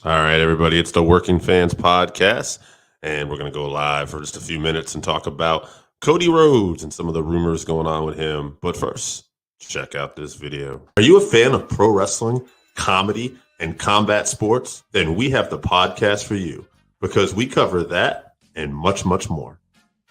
All right, everybody, it's the Working Fans Podcast, and we're going to go live for just a few minutes and talk about Cody Rhodes and some of the rumors going on with him. But first, check out this video. Are you a fan of pro wrestling, comedy, and combat sports? Then we have the podcast for you because we cover that and much, much more.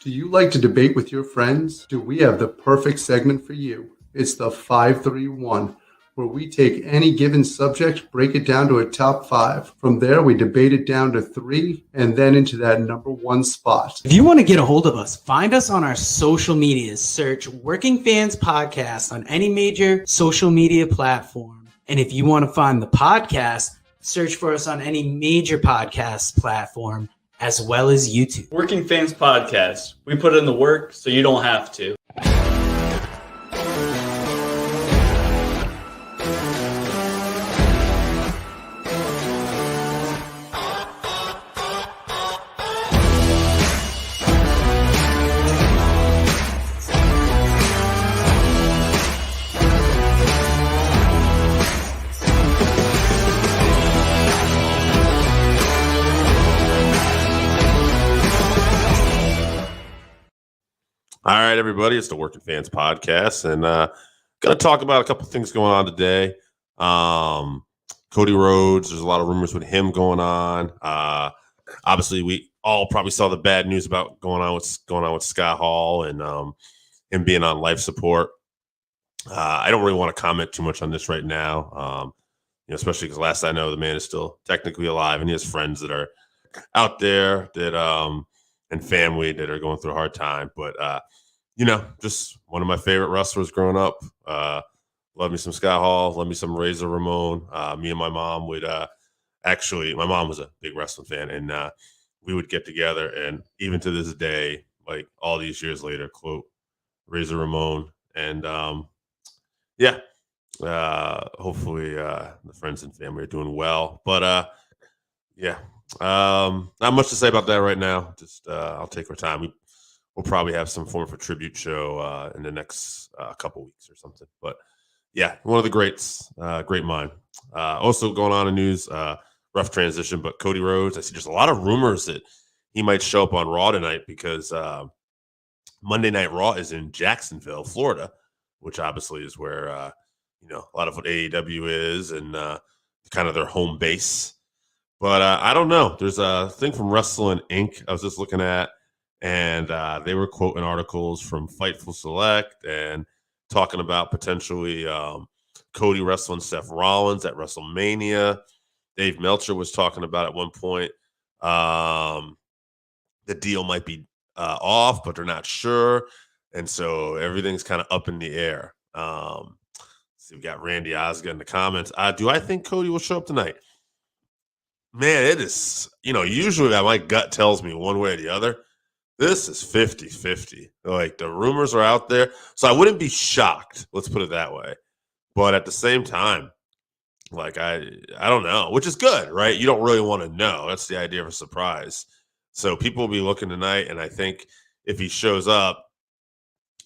Do you like to debate with your friends? Do we have the perfect segment for you? It's the 531, where we take any given subject, break it down to a top 5. From there, we debate it down to 3, and then into that number 1 spot. If you want to get a hold of us, find us on our social medias. Search Working Fans Podcast on any major social media platform. And if you want to find the podcast, search for us on any major podcast platform, as well as YouTube. Working Fans Podcast. We put in the work so you don't have to. All right, everybody, it's the Working Fans Podcast, and going to talk about a couple things going on today. Cody Rhodes, there's a lot of rumors with him going on. Obviously, we all probably saw the bad news about going on with Scott Hall and him being on life support. I don't really want to comment too much on this right now, especially because last I know, the man is still technically alive, and he has friends that are out there that and family that are going through a hard time. But just one of my favorite wrestlers growing up. Love me some Scott Hall, love me some Razor Ramon. Me and my mom would my mom was a big wrestling fan, and we would get together, and even to this day, like all these years later, quote Razor Ramon. And hopefully the friends and family are doing well. But not much to say about that right now. Just I'll take our time. We'll probably have some form of a tribute show in the next couple weeks or something. But yeah, one of the greats, great mind. Also going on in news, rough transition, but Cody Rhodes, I see there's a lot of rumors that he might show up on Raw tonight because Monday Night Raw is in Jacksonville, Florida, which obviously is where a lot of what AEW is and kind of their home base. But I don't know. There's a thing from Wrestling Inc. I was just looking at, and they were quoting articles from Fightful Select and talking about potentially Cody wrestling Seth Rollins at WrestleMania. Dave Meltzer was talking about at one point the deal might be off, but they're not sure. And so everything's kind of up in the air. So we've got Randy Osgood in the comments. Do I think Cody will show up tonight? Man, it is, usually my gut tells me one way or the other. This is 50-50. Like, the rumors are out there. So I wouldn't be shocked. Let's put it that way. But at the same time, like, I don't know, which is good, right? You don't really want to know. That's the idea of a surprise. So people will be looking tonight, and I think if he shows up,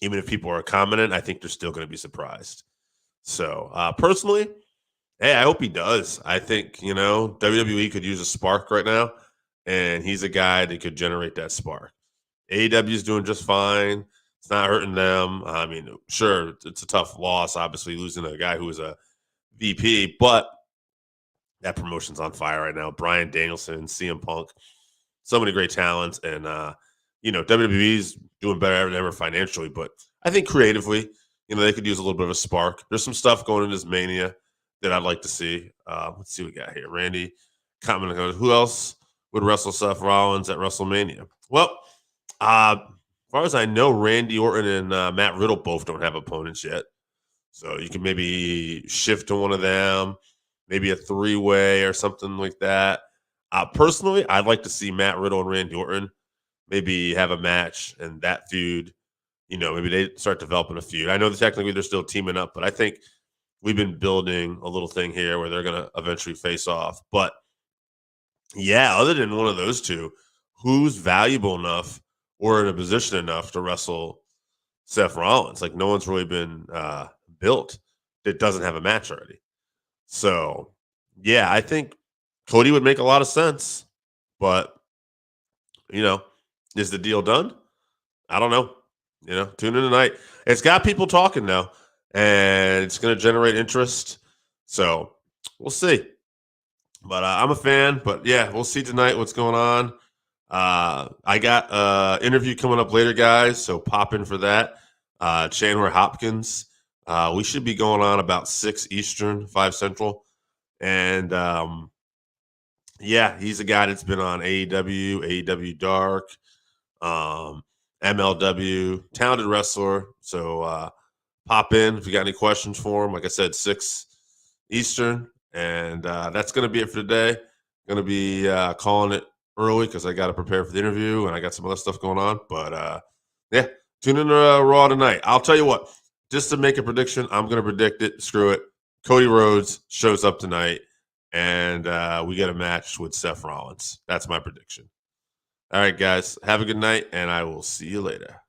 even if people are commenting, I think they're still going to be surprised. So personally, hey, I hope he does. I think, WWE could use a spark right now, and he's a guy that could generate that spark. AEW is doing just fine. It's not hurting them. I mean, sure, it's a tough loss, obviously, losing a guy who was a VP, but that promotion's on fire right now. Bryan Danielson, CM Punk, so many great talents, and, WWE's doing better than ever financially, but I think creatively, they could use a little bit of a spark. There's some stuff going in this Mania that I'd like to see. Let's see what we got here. Randy commenting, who else would wrestle Seth Rollins at WrestleMania? Well, as far as I know, Randy Orton and Matt Riddle both don't have opponents yet. So you can maybe shift to one of them, maybe a 3-way or something like that. Personally, I'd like to see Matt Riddle and Randy Orton maybe have a match, and that feud, maybe they start developing a feud. I know that technically they're still teaming up, but I think we've been building a little thing here where they're going to eventually face off. But yeah, other than one of those two, who's valuable enough or in a position enough to wrestle Seth Rollins? Like, no one's really been built that doesn't have a match already. So, yeah, I think Cody would make a lot of sense, but is the deal done? I don't know. Tune in tonight. It's got people talking now, and it's going to generate interest. So we'll see. But I'm a fan. But yeah, we'll see tonight what's going on. I got an interview coming up later, guys. So pop in for that. Chandler Hopkins. We should be going on about 6 Eastern, 5 Central. And yeah, he's a guy that's been on AEW Dark, MLW, talented wrestler. So pop in if you got any questions for him. Like I said, 6 Eastern. And that's going to be it for today. Going to be calling it early because I got to prepare for the interview and I got some other stuff going on. But yeah, tune in to Raw tonight. I'll tell you what, just to make a prediction, I'm going to predict it. Screw it. Cody Rhodes shows up tonight and we get a match with Seth Rollins. That's my prediction. All right, guys, have a good night and I will see you later.